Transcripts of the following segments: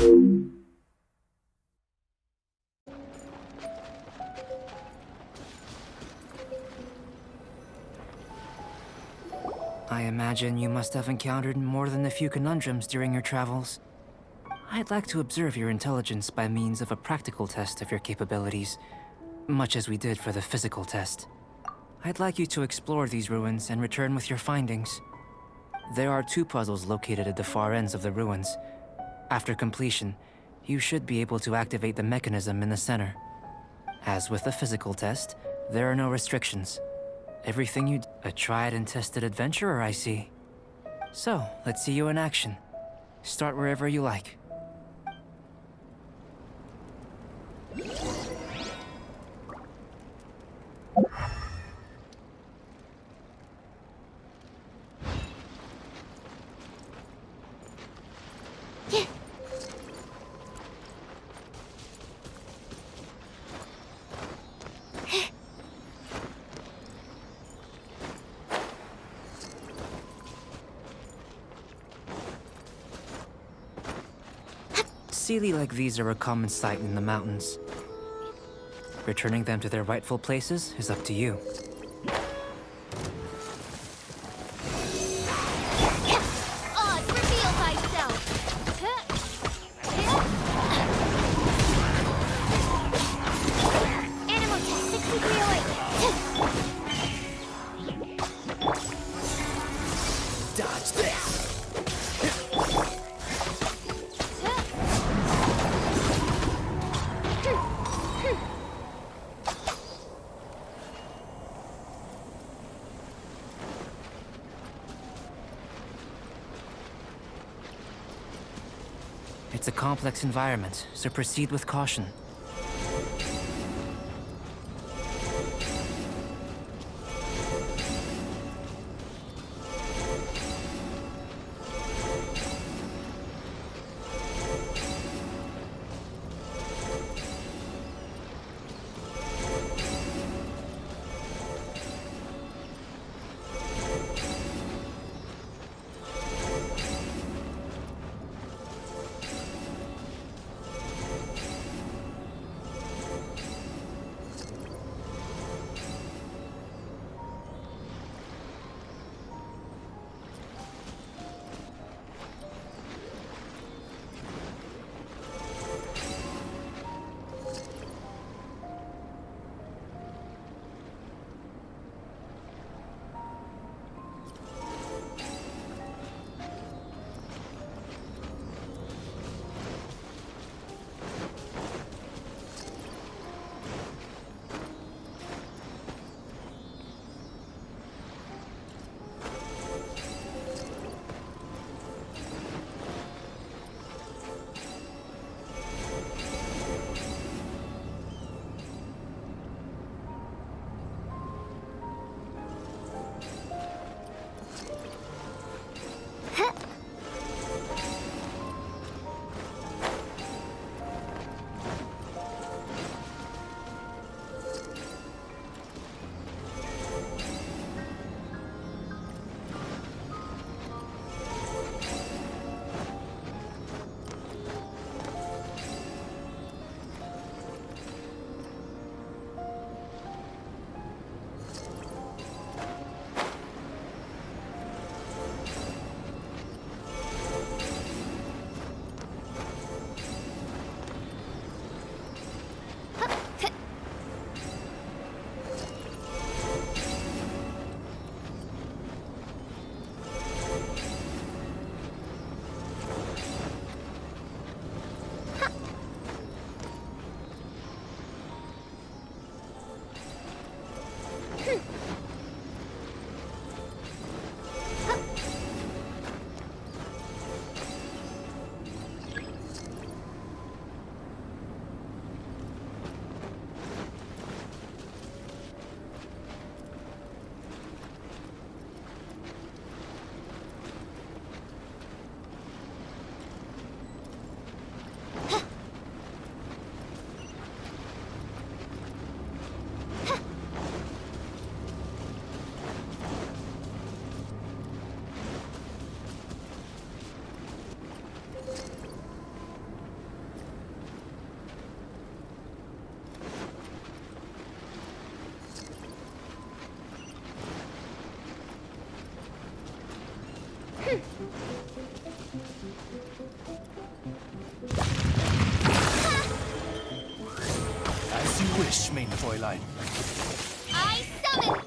I imagine you must have encountered more than a few conundrums during your travels. I'd like to observe your intelligence by means of a practical test of your capabilities, much as we did for the physical test. I'd like you to explore these ruins and return with your findings. There are 2 puzzles located at the far ends of the ruins. After completion, you should be able to activate the mechanism in the center. As with the physical test, there are no restrictions. Everything you a tried and tested adventurer, I see. So, let's see you in action. Start wherever you like. Sealy like these are a common sight in the mountains. Returning them to their rightful places is up to you. Reveal thyself! Animal test 6308. Dodge this! It's a complex environment, so proceed with caution. As you wish, main Fräulein. I summon!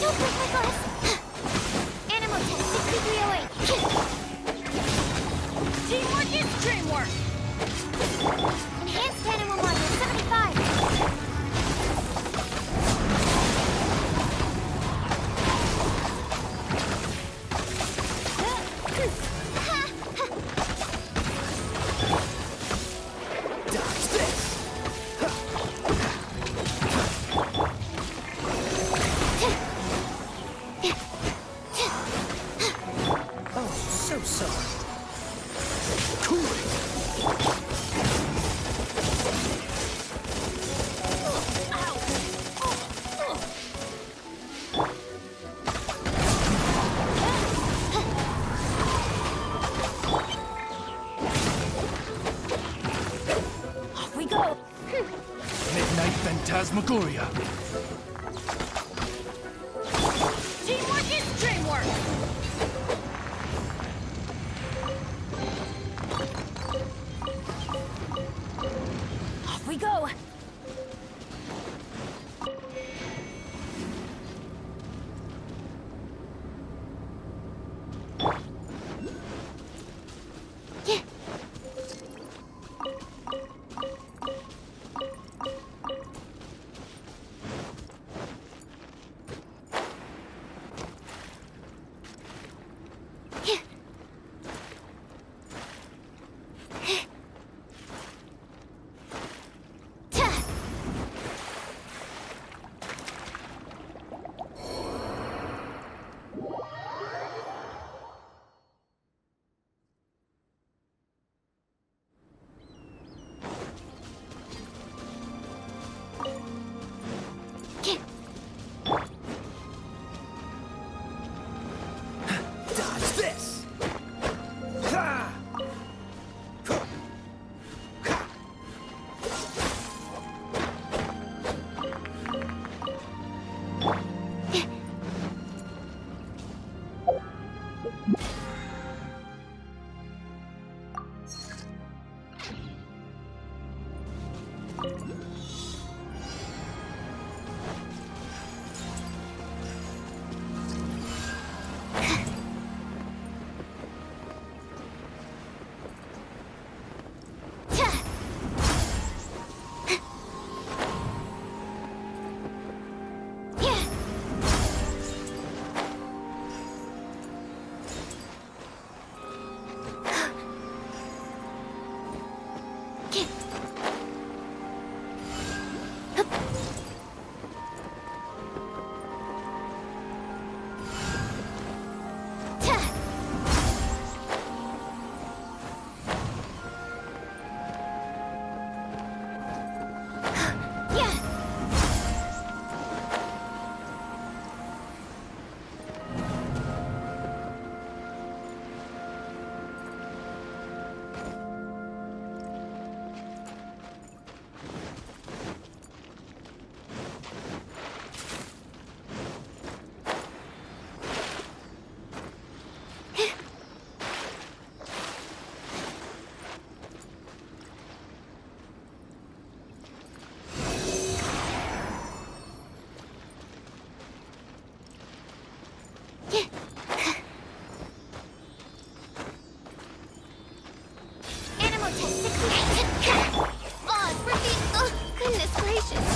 Don't break my glass! Animal test 6308. Teamwork is dreamwork! Enhanced animal module 75. Dodge this! Oh, so sorry. Cool. Off we go! Midnight Phantasmagoria. Teamwork is dreamwork! Off we go! Yeah. Yeah. Ta. Yeah. Dodge this! Ha! Ta. Yeah. Yeah. Hup. Ta. Yeah. Yeah. Animal test 68. Oz, repeat. Oh, goodness gracious.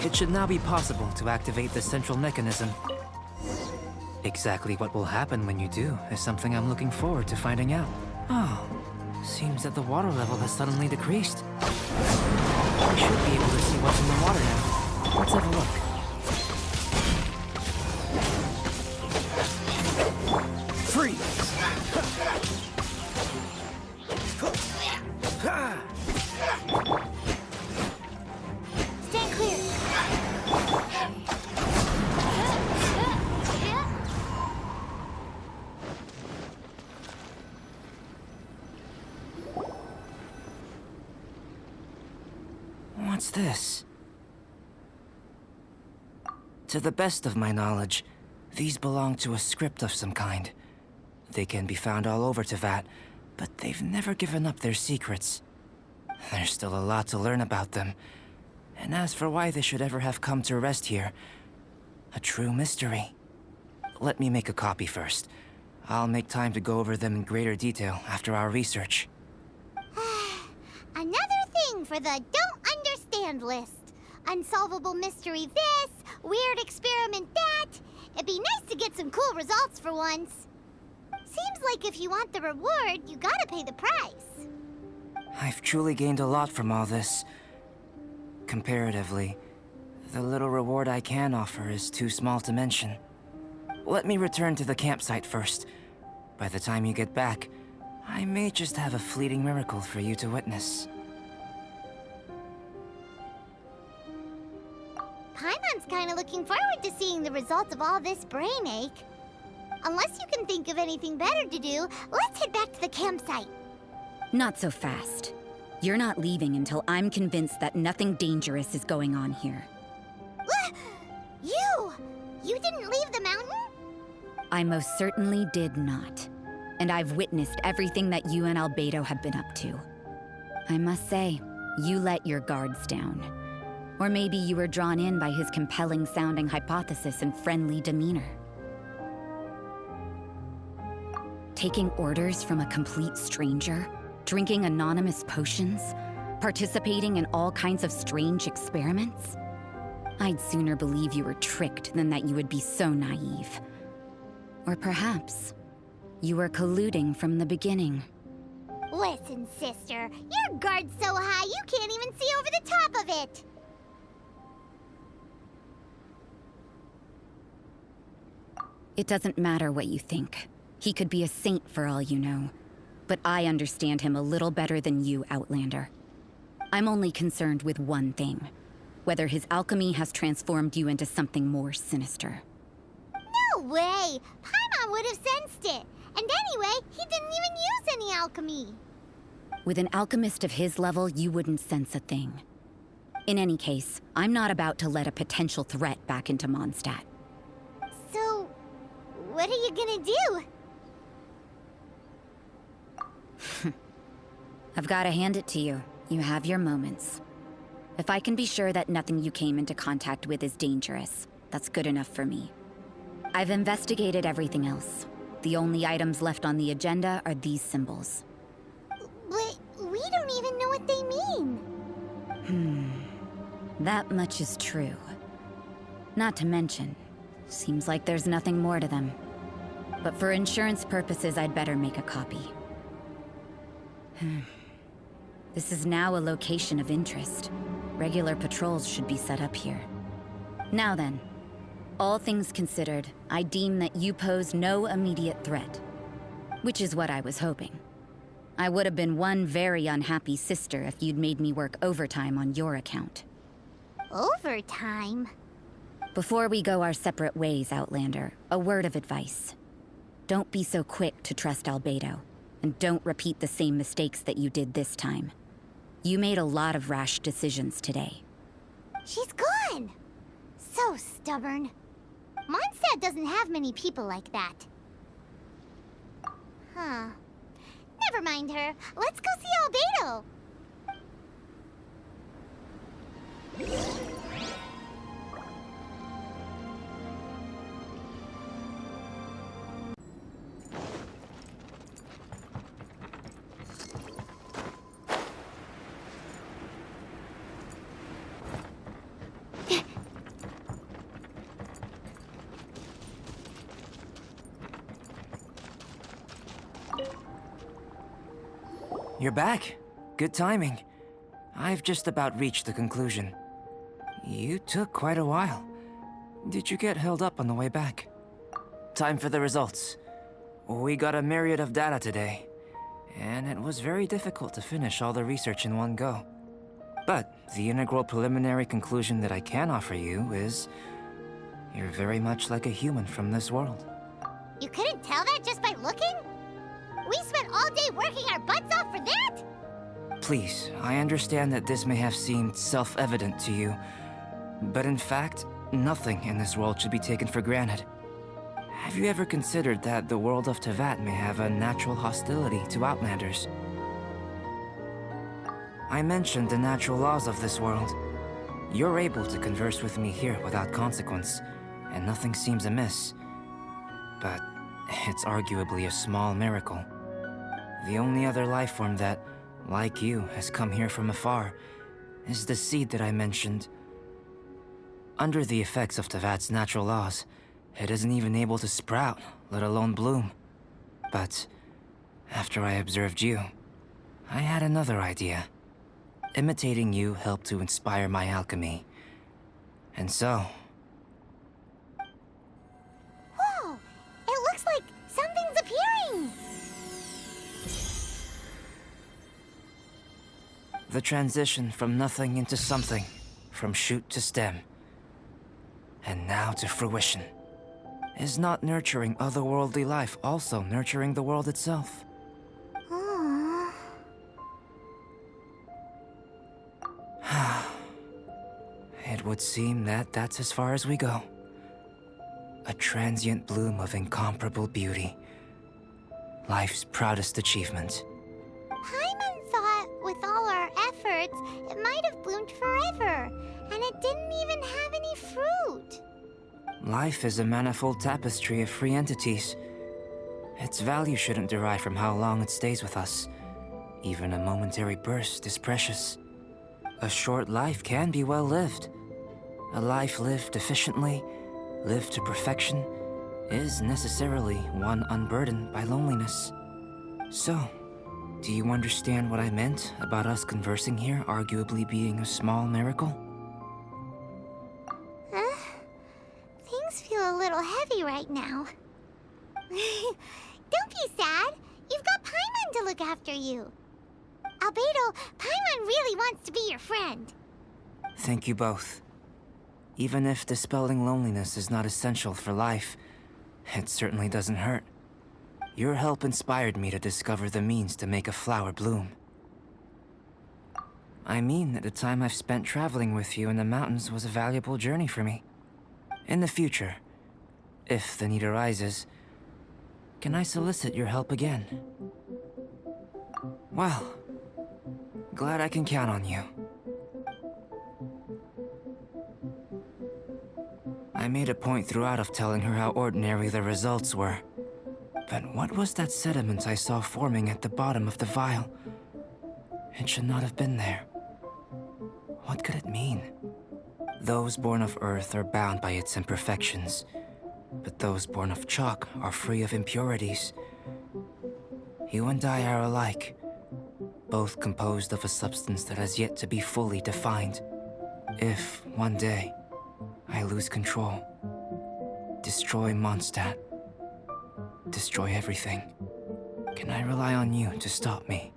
It should now be possible to activate the central mechanism. Exactly what will happen when you do is something I'm looking forward to finding out. Oh, seems that the water level has suddenly decreased. We should be able to see what's in the water now. Let's have a look. Freeze! What's this? To the best of my knowledge, these belong to a script of some kind. They can be found all over Teyvat, but they've never given up their secrets. There's still a lot to learn about them. And as for why they should ever have come to rest here, a true mystery. Let me make a copy first. I'll make time to go over them in greater detail after our research. Another thing for the don't understand list. Unsolvable mystery this, weird experiment that. It'd be nice to get some cool results for once. Seems like if you want the reward, you gotta pay the price. I've truly gained a lot from all this. Comparatively, the little reward I can offer is too small to mention. Let me return to the campsite first. By the time you get back, I may just have a fleeting miracle for you to witness. Paimon's kinda looking forward to seeing the results of all this brain ache. Unless you can think of anything better to do, let's head back to the campsite. Not so fast. You're not leaving until I'm convinced that nothing dangerous is going on here. You didn't leave the mountain? I most certainly did not. And I've witnessed everything that you and Albedo have been up to. I must say, you let your guards down. Or maybe you were drawn in by his compelling-sounding hypothesis and friendly demeanor. Taking orders from a complete stranger, drinking anonymous potions, participating in all kinds of strange experiments? I'd sooner believe you were tricked than that you would be so naive. Or perhaps you were colluding from the beginning. Listen, sister, your guard's so high you can't even see over the top of it. It doesn't matter what you think. He could be a saint for all you know. But I understand him a little better than you, Outlander. I'm only concerned with one thing. Whether his alchemy has transformed you into something more sinister. No way! Paimon would have sensed it. And anyway, he didn't even use any alchemy. With an alchemist of his level, you wouldn't sense a thing. In any case, I'm not about to let a potential threat back into Mondstadt. So, what are you gonna do? I've got to hand it to you. You have your moments. If I can be sure that nothing you came into contact with is dangerous, that's good enough for me. I've investigated everything else. The only items left on the agenda are these symbols. But we don't even know what they mean. That much is true. Not to mention, seems like there's nothing more to them. But for insurance purposes, I'd better make a copy. This is now a location of interest. Regular patrols should be set up here. Now then, all things considered, I deem that you pose no immediate threat. Which is what I was hoping. I would have been one very unhappy sister if you'd made me work overtime on your account. Overtime? Before we go our separate ways, Outlander, a word of advice. Don't be so quick to trust Albedo, and don't repeat the same mistakes that you did this time. You made a lot of rash decisions today. She's gone! So stubborn. Mondstadt doesn't have many people like that. Huh. Never mind her. Let's go see Albedo. You're back. Good timing. I've just about reached the conclusion. You took quite a while. Did you get held up on the way back? Time for the results. We got a myriad of data today, and it was very difficult to finish all the research in one go. But the integral preliminary conclusion that I can offer you is you're very much like a human from this world. You couldn't tell that just by looking? We spent all day working our butts off for that? Please, I understand that this may have seemed self-evident to you, but in fact, nothing in this world should be taken for granted. Have you ever considered that the world of Teyvat may have a natural hostility to Outlanders? I mentioned the natural laws of this world. You're able to converse with me here without consequence, and nothing seems amiss. But it's arguably a small miracle. The only other life form that, like you, has come here from afar is the seed that I mentioned. Under the effects of Teyvat's natural laws, it isn't even able to sprout, let alone bloom. But after I observed you, I had another idea. Imitating you helped to inspire my alchemy. And so... Whoa! It looks like something's appearing! The transition from nothing into something, from shoot to stem, and now to fruition. Is not nurturing otherworldly life also nurturing the world itself? Aww. It would seem that that's as far as we go. A transient bloom of incomparable beauty. Life's proudest achievement. Paimon thought with all our efforts, it might have bloomed forever, and it didn't even have any fruit. Life is a manifold tapestry of free entities. Its value shouldn't derive from how long it stays with us. Even a momentary burst is precious. A short life can be well lived. A life lived efficiently, lived to perfection, is necessarily one unburdened by loneliness. So, do you understand what I meant about us conversing here arguably being a small miracle? Things feel a little heavy right now. Don't be sad. You've got Paimon to look after you. Albedo, Paimon really wants to be your friend. Thank you both. Even if dispelling loneliness is not essential for life, it certainly doesn't hurt. Your help inspired me to discover the means to make a flower bloom. I mean that the time I've spent traveling with you in the mountains was a valuable journey for me. In the future, if the need arises, can I solicit your help again? Well, glad I can count on you. I made a point throughout of telling her how ordinary the results were. But what was that sediment I saw forming at the bottom of the vial? It should not have been there. What could it mean? Those born of Earth are bound by its imperfections, but those born of chalk are free of impurities. You and I are alike, both composed of a substance that has yet to be fully defined. If, one day, I lose control, destroy Mondstadt, destroy everything, can I rely on you to stop me?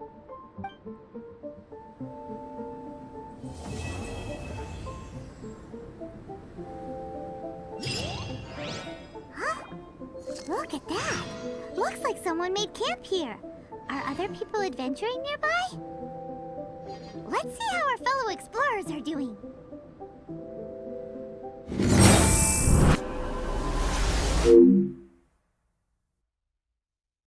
Look at that! Looks like someone made camp here. Are other people adventuring nearby? Let's see how our fellow explorers are doing.